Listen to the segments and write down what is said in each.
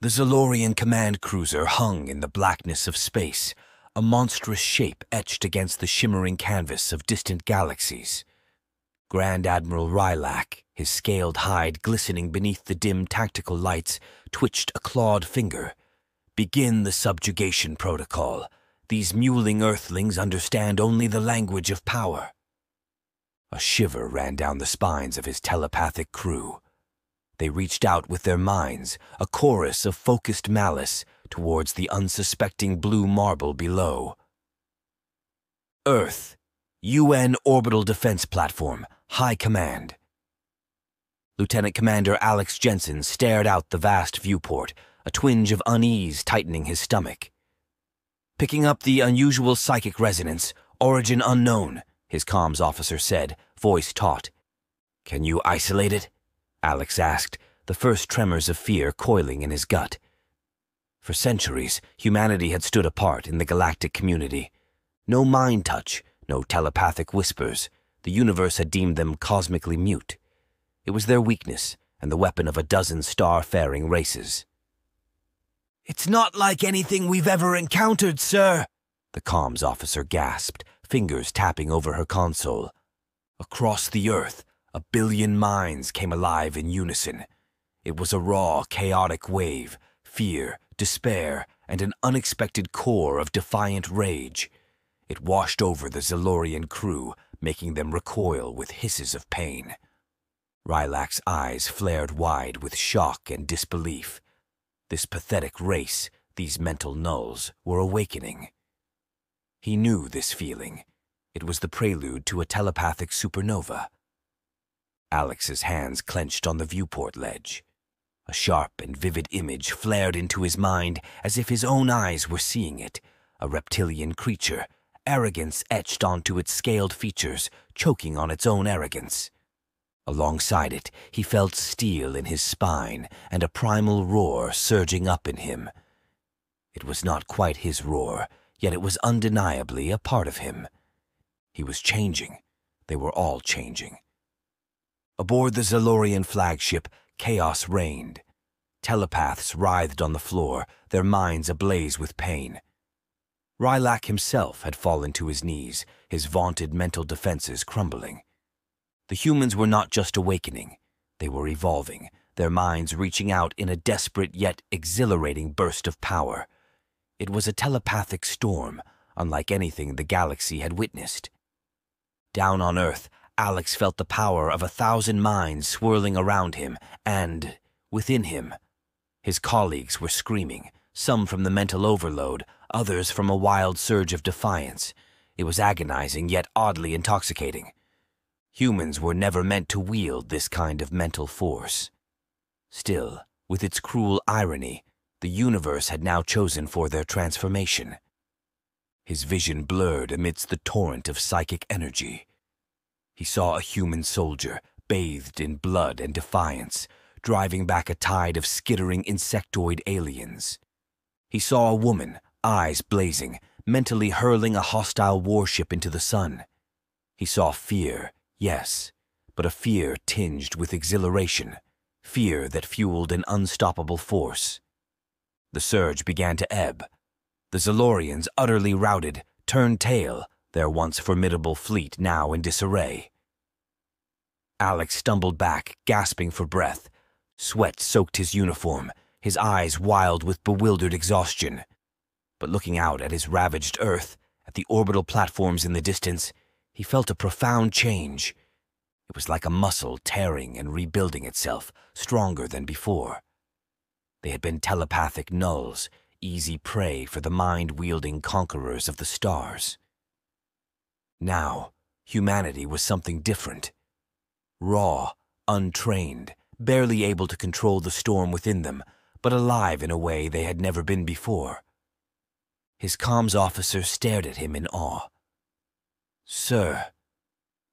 The Zalorian command cruiser hung in the blackness of space, a monstrous shape etched against the shimmering canvas of distant galaxies. Grand Admiral Rylak, his scaled hide glistening beneath the dim tactical lights, twitched a clawed finger. "Begin the subjugation protocol. These mewling earthlings understand only the language of power." A shiver ran down the spines of his telepathic crew. They reached out with their minds, a chorus of focused malice, towards the unsuspecting blue marble below. Earth, UN Orbital Defense Platform, High Command. Lieutenant Commander Alex Jensen stared out the vast viewport, a twinge of unease tightening his stomach. "Picking up the unusual psychic resonance, origin unknown," his comms officer said, voice taut. "Can you isolate it?" Alex asked, the first tremors of fear coiling in his gut. For centuries, humanity had stood apart in the galactic community. No mind touch, no telepathic whispers. The universe had deemed them cosmically mute. It was their weakness and the weapon of a dozen star-faring races. "It's not like anything we've ever encountered, sir," the comms officer gasped, fingers tapping over her console. Across the Earth, a billion minds came alive in unison. It was a raw, chaotic wave, fear, despair, and an unexpected core of defiant rage. It washed over the Zalorian crew, making them recoil with hisses of pain. Rylak's eyes flared wide with shock and disbelief. This pathetic race, these mental nulls, were awakening. He knew this feeling. It was the prelude to a telepathic supernova. Alex's hands clenched on the viewport ledge. A sharp and vivid image flared into his mind as if his own eyes were seeing it. A reptilian creature, arrogance etched onto its scaled features, choking on its own arrogance. Alongside it, he felt steel in his spine and a primal roar surging up in him. It was not quite his roar, yet it was undeniably a part of him. He was changing. They were all changing. Aboard the Zalorian flagship, chaos reigned. Telepaths writhed on the floor, their minds ablaze with pain. Rylak himself had fallen to his knees, his vaunted mental defenses crumbling. The humans were not just awakening, they were evolving, their minds reaching out in a desperate yet exhilarating burst of power. It was a telepathic storm, unlike anything the galaxy had witnessed. Down on Earth, Alex felt the power of 1,000 minds swirling around him and within him. His colleagues were screaming, some from the mental overload, others from a wild surge of defiance. It was agonizing yet oddly intoxicating. Humans were never meant to wield this kind of mental force. Still, with its cruel irony, the universe had now chosen for their transformation. His vision blurred amidst the torrent of psychic energy. He saw a human soldier, bathed in blood and defiance, driving back a tide of skittering insectoid aliens. He saw a woman, eyes blazing, mentally hurling a hostile warship into the sun. He saw fear, yes, but a fear tinged with exhilaration, fear that fueled an unstoppable force. The surge began to ebb. The Zalorians, utterly routed, turned tail, their once formidable fleet now in disarray. Alex stumbled back, gasping for breath. Sweat soaked his uniform, his eyes wild with bewildered exhaustion. But looking out at his ravaged Earth, at the orbital platforms in the distance, he felt a profound change. It was like a muscle tearing and rebuilding itself, stronger than before. They had been telepathic nulls, easy prey for the mind-wielding conquerors of the stars. Now, humanity was something different. Raw, untrained, barely able to control the storm within them, but alive in a way they had never been before. His comms officer stared at him in awe. "Sir,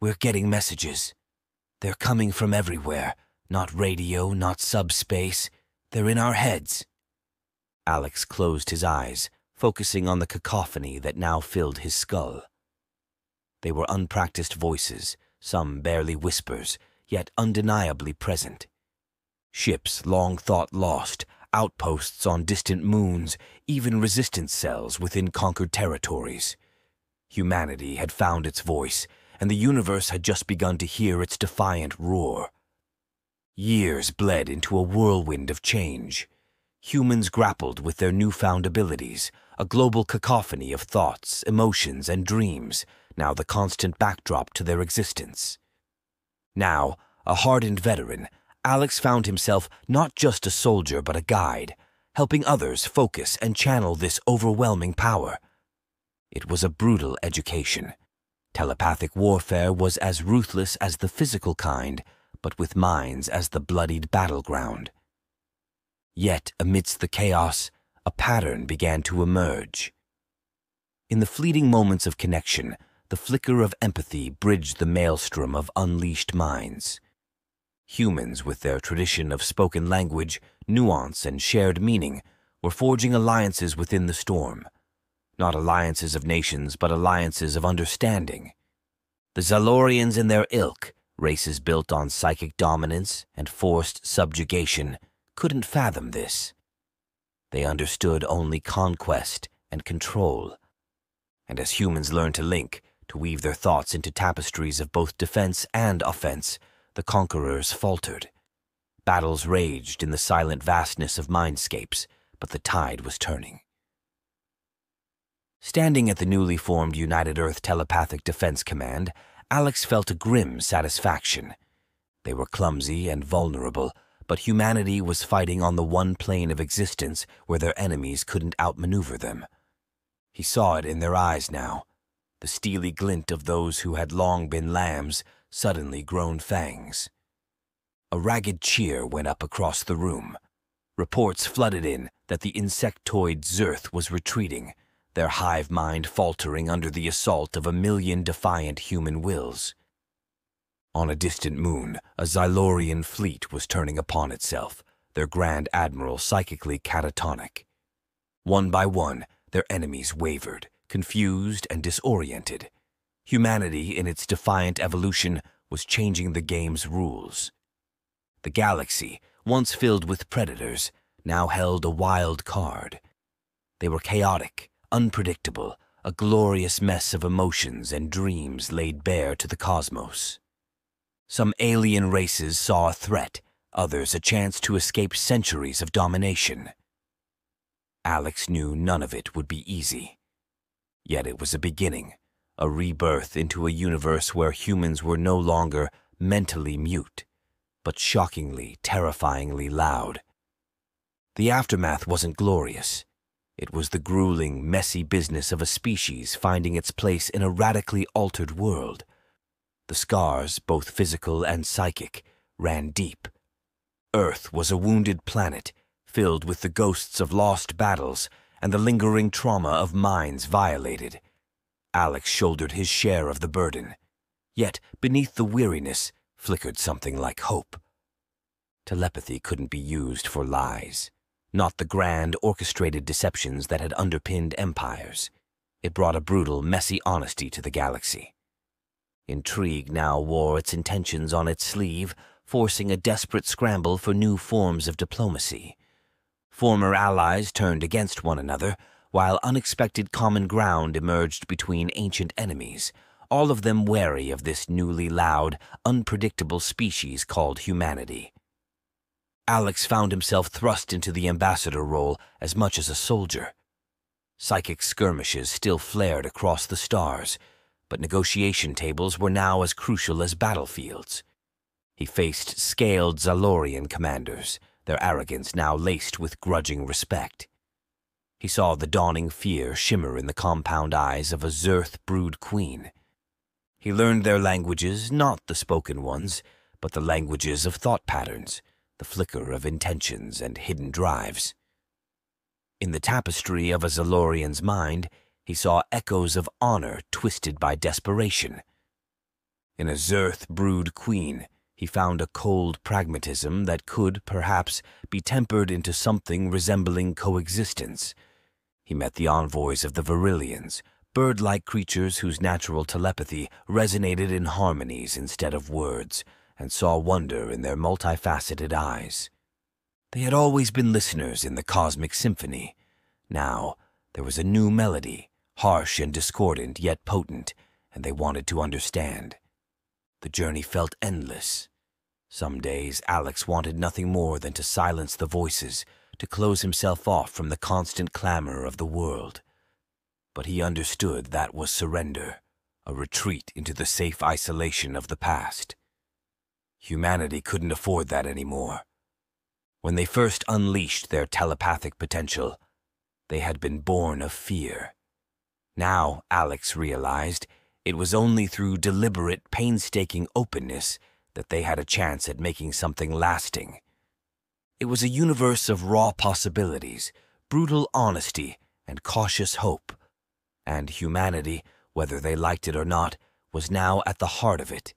we're getting messages. They're coming from everywhere. Not radio, not subspace. They're in our heads." Alex closed his eyes, focusing on the cacophony that now filled his skull. They were unpracticed voices, some barely whispers, yet undeniably present. Ships long thought lost, outposts on distant moons, even resistance cells within conquered territories. Humanity had found its voice, and the universe had just begun to hear its defiant roar. Years bled into a whirlwind of change. Humans grappled with their newfound abilities, a global cacophony of thoughts, emotions, and dreams, now the constant backdrop to their existence. Now, a hardened veteran, Alex found himself not just a soldier but a guide, helping others focus and channel this overwhelming power. It was a brutal education. Telepathic warfare was as ruthless as the physical kind, but with minds as the bloodied battleground. Yet, amidst the chaos, a pattern began to emerge. In the fleeting moments of connection, the flicker of empathy bridged the maelstrom of unleashed minds. Humans, with their tradition of spoken language, nuance, and shared meaning, were forging alliances within the storm. Not alliances of nations, but alliances of understanding. The Zalorians and their ilk, races built on psychic dominance and forced subjugation, couldn't fathom this. They understood only conquest and control. And as humans learned to link, to weave their thoughts into tapestries of both defense and offense, the conquerors faltered. Battles raged in the silent vastness of mindscapes, but the tide was turning. Standing at the newly formed United Earth Telepathic Defense Command, Alex felt a grim satisfaction. They were clumsy and vulnerable, but humanity was fighting on the one plane of existence where their enemies couldn't outmaneuver them. He saw it in their eyes now, the steely glint of those who had long been lambs, suddenly grown fangs. A ragged cheer went up across the room. Reports flooded in that the insectoid Zerth was retreating, their hive mind faltering under the assault of 1,000,000 defiant human wills. On a distant moon, a Xylorian fleet was turning upon itself, their Grand Admiral psychically catatonic. One by one, their enemies wavered, confused and disoriented. Humanity, in its defiant evolution, was changing the game's rules. The galaxy, once filled with predators, now held a wild card. They were chaotic, unpredictable, a glorious mess of emotions and dreams laid bare to the cosmos. Some alien races saw a threat, others a chance to escape centuries of domination. Alex knew none of it would be easy. Yet it was a beginning, a rebirth into a universe where humans were no longer mentally mute, but shockingly, terrifyingly loud. The aftermath wasn't glorious. It was the grueling, messy business of a species finding its place in a radically altered world. The scars, both physical and psychic, ran deep. Earth was a wounded planet, filled with the ghosts of lost battles and the lingering trauma of minds violated. Alex shouldered his share of the burden. Yet, beneath the weariness, flickered something like hope. Telepathy couldn't be used for lies. Not the grand, orchestrated deceptions that had underpinned empires. It brought a brutal, messy honesty to the galaxy. Intrigue now wore its intentions on its sleeve, forcing a desperate scramble for new forms of diplomacy. Former allies turned against one another, while unexpected common ground emerged between ancient enemies, all of them wary of this newly loud, unpredictable species called humanity. Alex found himself thrust into the ambassador role as much as a soldier. Psychic skirmishes still flared across the stars, but negotiation tables were now as crucial as battlefields. He faced scaled Zalorian commanders, their arrogance now laced with grudging respect. He saw the dawning fear shimmer in the compound eyes of a Zerth brood queen. He learned their languages, not the spoken ones, but the languages of thought patterns, the flicker of intentions and hidden drives. In the tapestry of a Zalorian's mind, he saw echoes of honor twisted by desperation. In a Zerth brood queen, he found a cold pragmatism that could, perhaps, be tempered into something resembling coexistence. He met the envoys of the Virillians, bird-like creatures whose natural telepathy resonated in harmonies instead of words, and saw wonder in their multifaceted eyes. They had always been listeners in the cosmic symphony. Now, there was a new melody, harsh and discordant yet potent, and they wanted to understand. The journey felt endless. Some days, Alex wanted nothing more than to silence the voices, to close himself off from the constant clamor of the world. But he understood that was surrender, a retreat into the safe isolation of the past. Humanity couldn't afford that anymore. When they first unleashed their telepathic potential, they had been born of fear. Now, Alex realized, it was only through deliberate, painstaking openness that they had a chance at making something lasting. It was a universe of raw possibilities, brutal honesty, and cautious hope. And humanity, whether they liked it or not, was now at the heart of it.